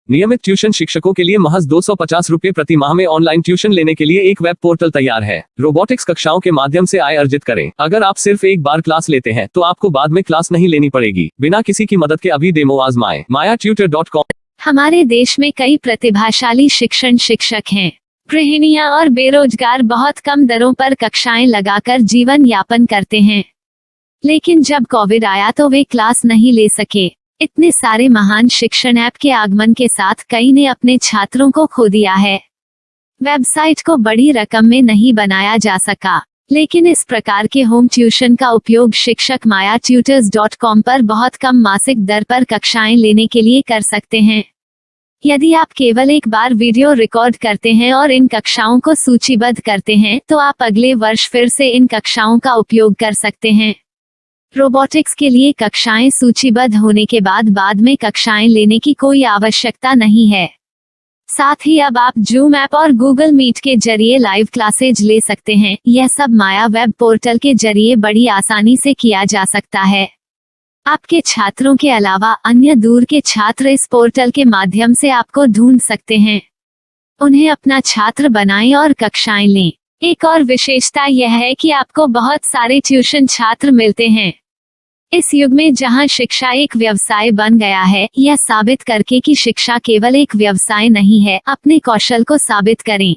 नियमित ट्यूशन शिक्षकों के लिए महज 250 रुपए प्रति माह में ऑनलाइन ट्यूशन लेने के लिए एक वेब पोर्टल तैयार है। रोबोटिक्स कक्षाओं के माध्यम से आय अर्जित करें। अगर आप सिर्फ एक बार क्लास लेते हैं तो आपको बाद में क्लास नहीं लेनी पड़ेगी। बिना किसी की मदद के अभी डेमो आजमाएं। mayatutor.com। हमारे देश में कई प्रतिभाशाली शिक्षक हैं। गृहिणियां और बेरोजगार बहुत कम दरों पर कक्षाएं लगाकर जीवन यापन करते हैं, लेकिन जब कोविड आया तो वे क्लास नहीं ले सके। इतने सारे महान शिक्षण ऐप के आगमन के साथ कई ने अपने छात्रों को खो दिया है। वेबसाइट को बड़ी रकम में नहीं बनाया जा सका, लेकिन इस प्रकार के होम ट्यूशन का उपयोग शिक्षक mayatutors.com पर बहुत कम मासिक दर पर कक्षाएं लेने के लिए कर सकते हैं। यदि आप केवल एक बार वीडियो रिकॉर्ड करते हैं और इन कक्षाओं को सूचीबद्ध करते हैं तो आप अगले वर्ष फिर से इन कक्षाओं का उपयोग कर सकते हैं। रोबोटिक्स के लिए कक्षाएं सूचीबद्ध होने के बाद में कक्षाएं लेने की कोई आवश्यकता नहीं है। साथ ही अब आप जूम ऐप और गूगल मीट के जरिए लाइव क्लासेज ले सकते हैं। यह सब माया वेब पोर्टल के जरिए बड़ी आसानी से किया जा सकता है। आपके छात्रों के अलावा अन्य दूर के छात्र इस पोर्टल के माध्यम से आपको ढूंढ सकते हैं। उन्हें अपना छात्र बनाएं और कक्षाएं लें। एक और विशेषता यह है कि आपको बहुत सारे ट्यूशन छात्र मिलते हैं। इस युग में जहां शिक्षा एक व्यवसाय बन गया है, यह साबित करके कि शिक्षा केवल एक व्यवसाय नहीं है, अपने कौशल को साबित करें,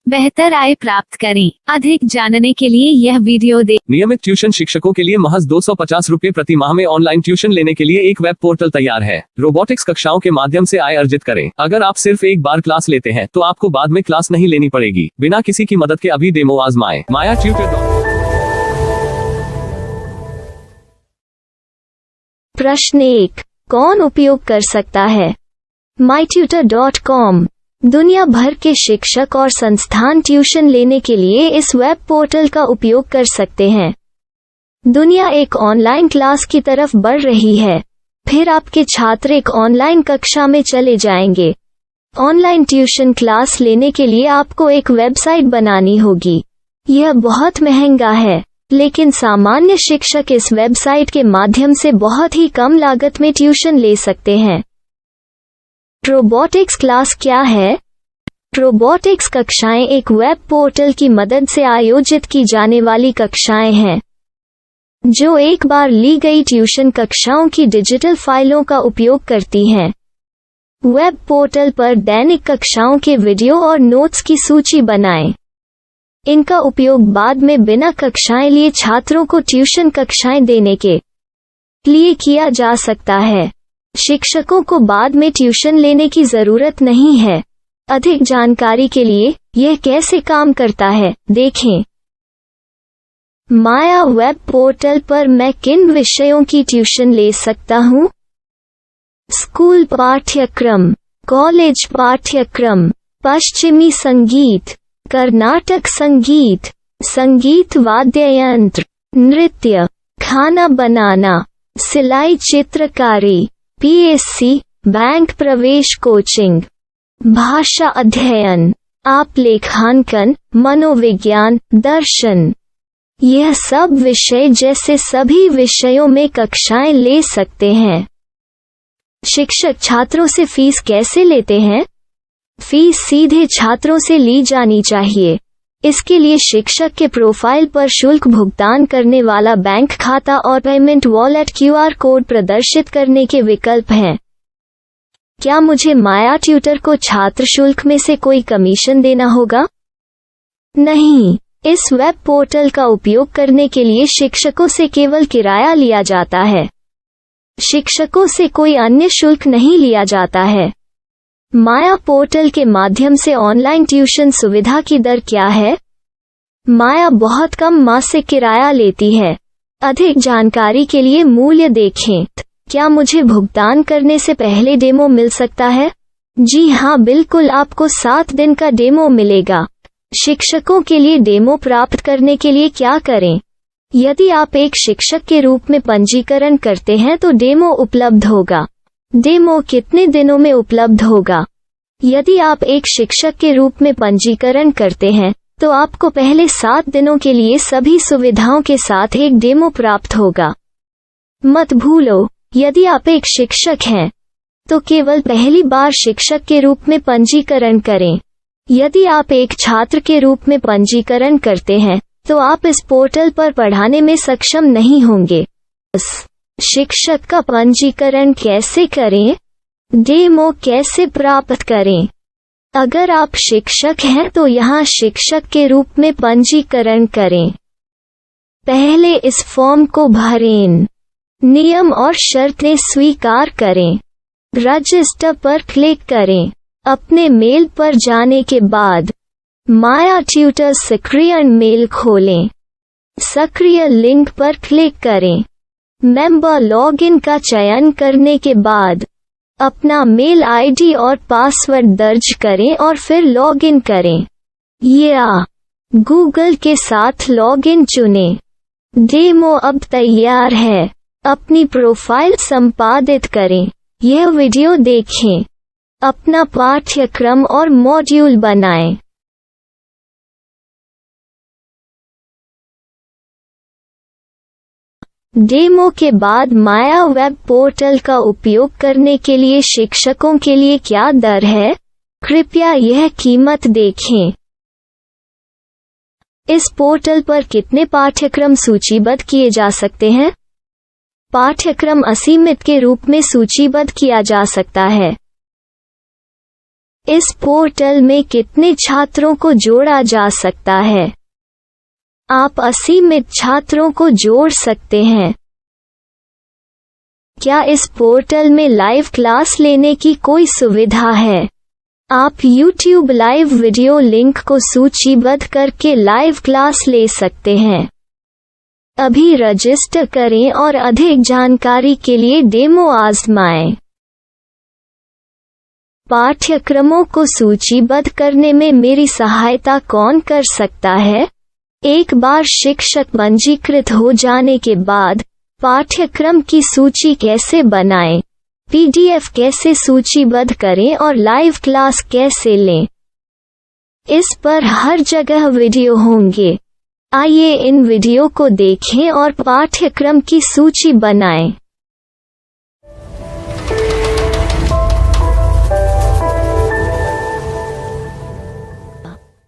बेहतर आय प्राप्त करें। अधिक जानने के लिए यह वीडियो देखें। नियमित ट्यूशन शिक्षकों के लिए महज 250 रुपए प्रति माह में ऑनलाइन ट्यूशन लेने के लिए एक वेब पोर्टल तैयार है। रोबोटिक्स कक्षाओं के माध्यम से आय अर्जित करें। अगर आप सिर्फ एक बार क्लास लेते हैं तो आपको बाद में क्लास नहीं लेनी पड़ेगी। बिना किसी की मदद के अभी डेमो आजमाएं। mayatutor.com। प्रश्न 1, कौन उपयोग कर सकता है? mytutor.com दुनिया भर के शिक्षक और संस्थान ट्यूशन लेने के लिए इस वेब पोर्टल का उपयोग कर सकते हैं। दुनिया एक ऑनलाइन क्लास की तरफ बढ़ रही है। फिर आपके छात्र एक ऑनलाइन कक्षा में चले जाएंगे। ऑनलाइन ट्यूशन क्लास लेने के लिए आपको एक वेबसाइट बनानी होगी। यह बहुत महंगा है, लेकिन सामान्य शिक्षक इस वेबसाइट के माध्यम से बहुत ही कम लागत में ट्यूशन ले सकते हैं। रोबोटिक्स क्लास क्या है? रोबोटिक्स कक्षाएं एक वेब पोर्टल की मदद से आयोजित की जाने वाली कक्षाएं हैं, जो एक बार ली गई ट्यूशन कक्षाओं की डिजिटल फाइलों का उपयोग करती हैं। वेब पोर्टल पर दैनिक कक्षाओं के वीडियो और नोट्स की सूची बनाएं। इनका उपयोग बाद में बिना कक्षाएं लिए छात्रों को ट्यूशन कक्षाएं देने के लिए किया जा सकता है। शिक्षकों को बाद में ट्यूशन लेने की जरूरत नहीं है। अधिक जानकारी के लिए यह कैसे काम करता है, देखें। माया वेब पोर्टल पर मैं किन विषयों की ट्यूशन ले सकता हूँ? स्कूल पाठ्यक्रम, कॉलेज पाठ्यक्रम, पश्चिमी संगीत, कर्नाटक संगीत, संगीत वाद्य यंत्र, नृत्य, खाना बनाना, सिलाई चित्रकारी, पीएससी, बैंक प्रवेश कोचिंग, भाषा अध्ययन, आप लेखांकन, मनोविज्ञान, दर्शन। यह सब विषय जैसे सभी विषयों में कक्षाएं ले सकते हैं। शिक्षक छात्रों से फीस कैसे लेते हैं? फीस सीधे छात्रों से ली जानी चाहिए। इसके लिए शिक्षक के प्रोफाइल पर शुल्क भुगतान करने वाला बैंक खाता और पेमेंट वॉलेट क्यूआर कोड प्रदर्शित करने के विकल्प हैं। क्या मुझे माया ट्यूटर को छात्र शुल्क में से कोई कमीशन देना होगा? नहीं, इस वेब पोर्टल का उपयोग करने के लिए शिक्षकों से केवल किराया लिया जाता है। शिक्षकों से कोई अन्य शुल्क नहीं लिया जाता है। माया पोर्टल के माध्यम से ऑनलाइन ट्यूशन सुविधा की दर क्या है? माया बहुत कम मासिक किराया लेती है। अधिक जानकारी के लिए मूल्य देखें। क्या मुझे भुगतान करने से पहले डेमो मिल सकता है? जी हाँ, बिल्कुल, आपको 7 दिन का डेमो मिलेगा। शिक्षकों के लिए डेमो प्राप्त करने के लिए क्या करें? यदि आप एक शिक्षक के रूप में पंजीकरण करते हैं तो डेमो उपलब्ध होगा। डेमो कितने दिनों में उपलब्ध होगा? यदि आप एक शिक्षक के रूप में पंजीकरण करते हैं तो आपको पहले 7 दिनों के लिए सभी सुविधाओं के साथ एक डेमो प्राप्त होगा। मत भूलो, यदि आप एक शिक्षक हैं तो केवल पहली बार शिक्षक के रूप में पंजीकरण करें। यदि आप एक छात्र के रूप में पंजीकरण करते हैं तो आप इस पोर्टल पर पढ़ाने में सक्षम नहीं होंगे। शिक्षक का पंजीकरण कैसे करें? डेमो कैसे प्राप्त करें? अगर आप शिक्षक हैं तो यहाँ शिक्षक के रूप में पंजीकरण करें। पहले इस फॉर्म को भरें। नियम और शर्तें स्वीकार करें। रजिस्टर पर क्लिक करें। अपने मेल पर जाने के बाद माया ट्यूटर सक्रिय मेल खोलें। सक्रिय लिंक पर क्लिक करें। मेंबर लॉगिन का चयन करने के बाद अपना मेल आईडी और पासवर्ड दर्ज करें और फिर लॉगिन करें या गूगल के साथ लॉगिन चुनें। डेमो अब तैयार है। अपनी प्रोफाइल संपादित करें। यह वीडियो देखें। अपना पाठ्यक्रम और मॉड्यूल बनाएं। डेमो के बाद माया वेब पोर्टल का उपयोग करने के लिए शिक्षकों के लिए क्या दर है? कृपया यह कीमत देखें। इस पोर्टल पर कितने पाठ्यक्रम सूचीबद्ध किए जा सकते हैं? पाठ्यक्रम असीमित के रूप में सूचीबद्ध किया जा सकता है। इस पोर्टल में कितने छात्रों को जोड़ा जा सकता है? आप असीमित छात्रों को जोड़ सकते हैं। क्या इस पोर्टल में लाइव क्लास लेने की कोई सुविधा है? आप YouTube लाइव वीडियो लिंक को सूचीबद्ध करके लाइव क्लास ले सकते हैं। अभी रजिस्टर करें और अधिक जानकारी के लिए डेमो आजमाएं। पाठ्यक्रमों को सूचीबद्ध करने में मेरी सहायता कौन कर सकता है? एक बार शिक्षक पंजीकृत हो जाने के बाद पाठ्यक्रम की सूची कैसे बनाएं, PDF कैसे सूचीबद्ध करें और लाइव क्लास कैसे लें, इस पर हर जगह वीडियो होंगे। आइए इन वीडियो को देखें और पाठ्यक्रम की सूची बनाएं।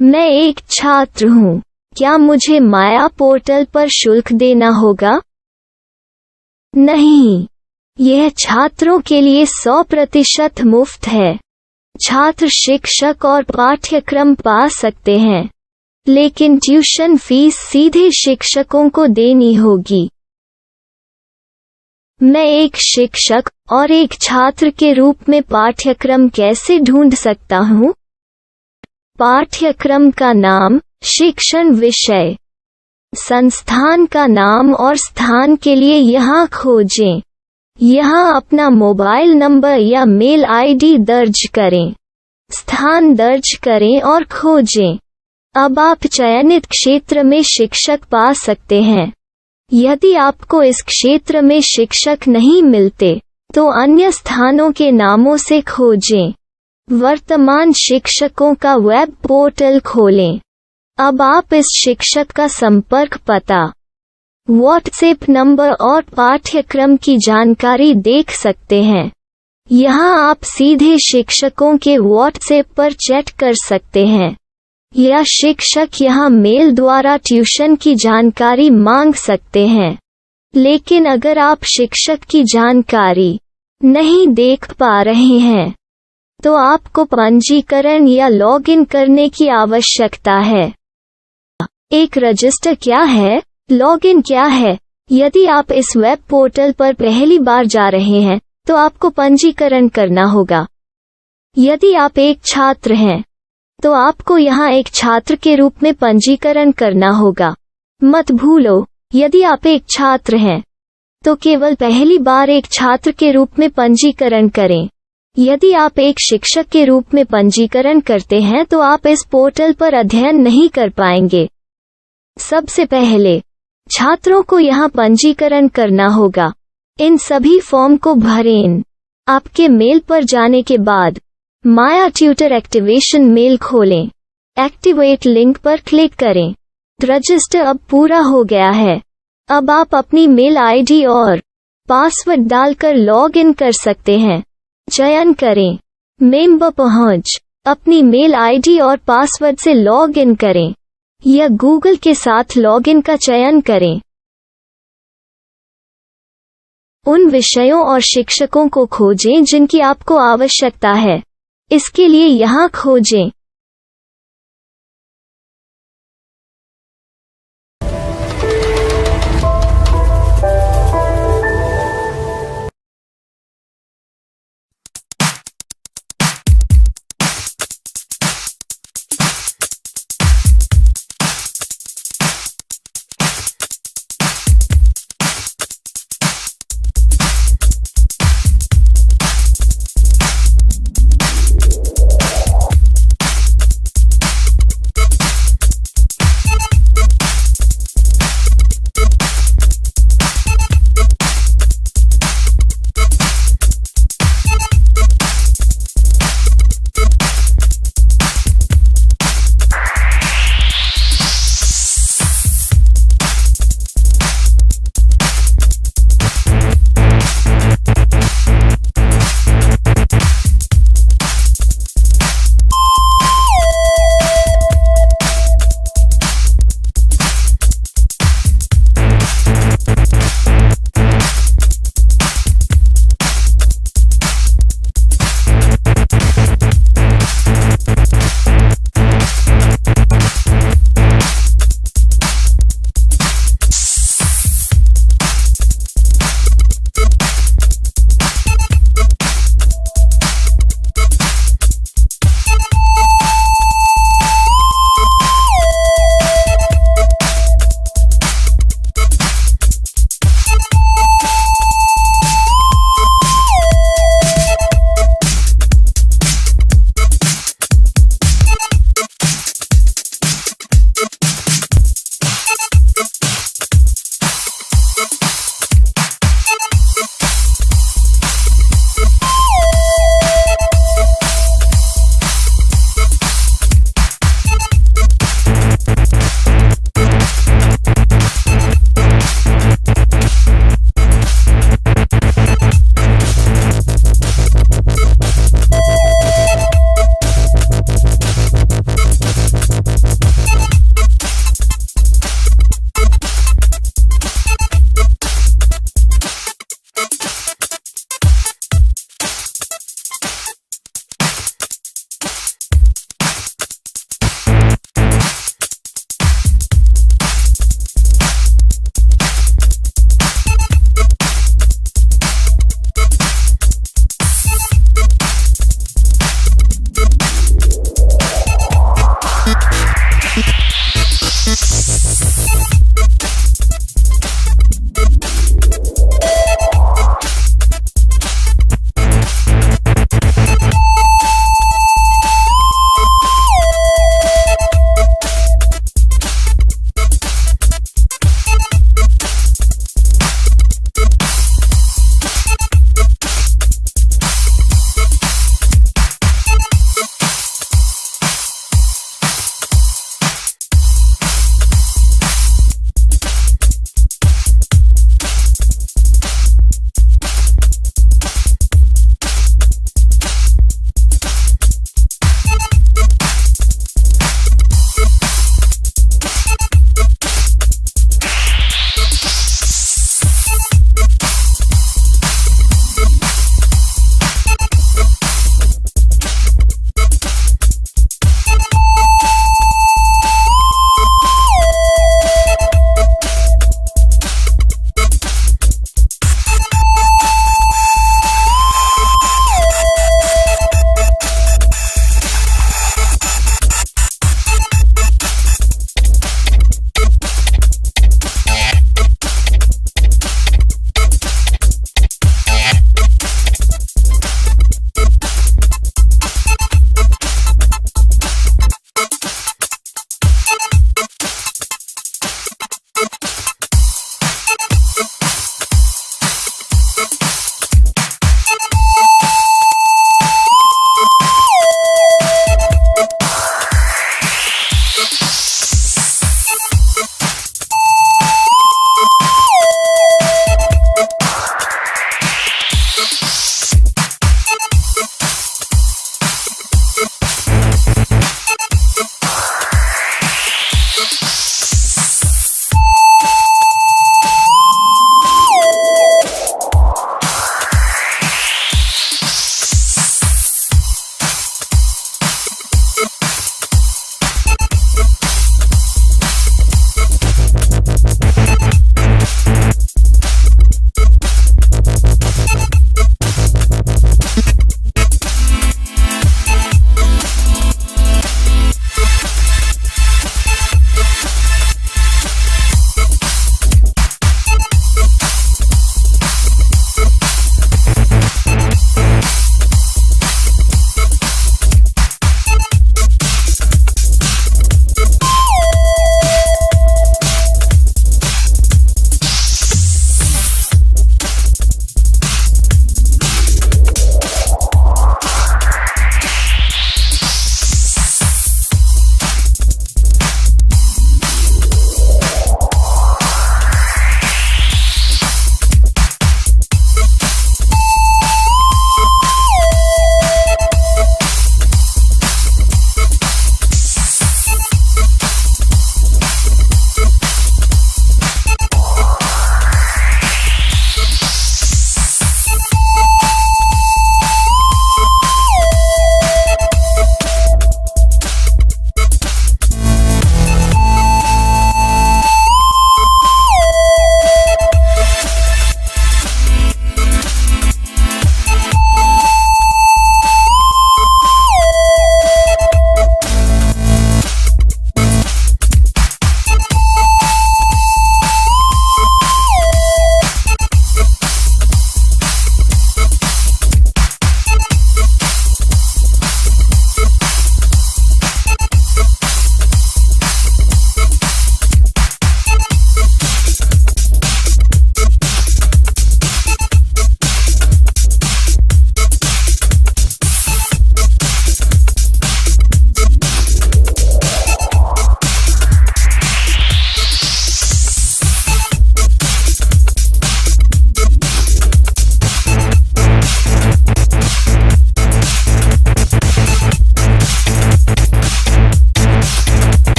मैं एक छात्र हूँ। क्या मुझे माया पोर्टल पर शुल्क देना होगा? नहीं, यह छात्रों के लिए 100% मुफ्त है। छात्र शिक्षक और पाठ्यक्रम पा सकते हैं, लेकिन ट्यूशन फीस सीधे शिक्षकों को देनी होगी। मैं एक शिक्षक और एक छात्र के रूप में पाठ्यक्रम कैसे ढूंढ सकता हूँ? पाठ्यक्रम का नाम, शिक्षण विषय, संस्थान का नाम और स्थान के लिए यहाँ खोजें। यहाँ अपना मोबाइल नंबर या मेल आईडी दर्ज करें। स्थान दर्ज करें और खोजें। अब आप चयनित क्षेत्र में शिक्षक पा सकते हैं। यदि आपको इस क्षेत्र में शिक्षक नहीं मिलते, तो अन्य स्थानों के नामों से खोजें। वर्तमान शिक्षकों का वेब पोर्टल खोलें। अब आप इस शिक्षक का संपर्क पता, व्हाट्सएप नंबर और पाठ्यक्रम की जानकारी देख सकते हैं। यहाँ आप सीधे शिक्षकों के व्हाट्सएप पर चैट कर सकते हैं या शिक्षक यहाँ मेल द्वारा ट्यूशन की जानकारी मांग सकते हैं। लेकिन अगर आप शिक्षक की जानकारी नहीं देख पा रहे हैं, तो आपको पंजीकरण या लॉगिन करने की आवश्यकता है। एक रजिस्टर क्या है? लॉगिन क्या है? यदि आप इस वेब पोर्टल पर पहली बार जा रहे हैं, तो आपको पंजीकरण करना होगा। यदि आप एक छात्र हैं, तो आपको यहाँ एक छात्र के रूप में पंजीकरण करना होगा। मत भूलो, यदि आप एक छात्र हैं, तो केवल पहली बार एक छात्र के रूप में पंजीकरण करें। यदि आप एक शिक्षक के रूप में पंजीकरण करते हैं तो आप इस पोर्टल पर अध्ययन नहीं कर पाएंगे। सबसे पहले छात्रों को यहाँ पंजीकरण करना होगा। इन सभी फॉर्म को भरें। आपके मेल पर जाने के बाद माया ट्यूटर एक्टिवेशन मेल खोलें। एक्टिवेट लिंक पर क्लिक करें। रजिस्टर अब पूरा हो गया है। अब आप अपनी मेल आईडी और पासवर्ड डालकर लॉग इन कर सकते हैं। चयन करें। मेंबर पहुंच। अपनी मेल आईडी और पासवर्ड से लॉग इन करें या गूगल के साथ लॉगिन का चयन करें। उन विषयों और शिक्षकों को खोजें जिनकी आपको आवश्यकता है। इसके लिए यहाँ खोजें।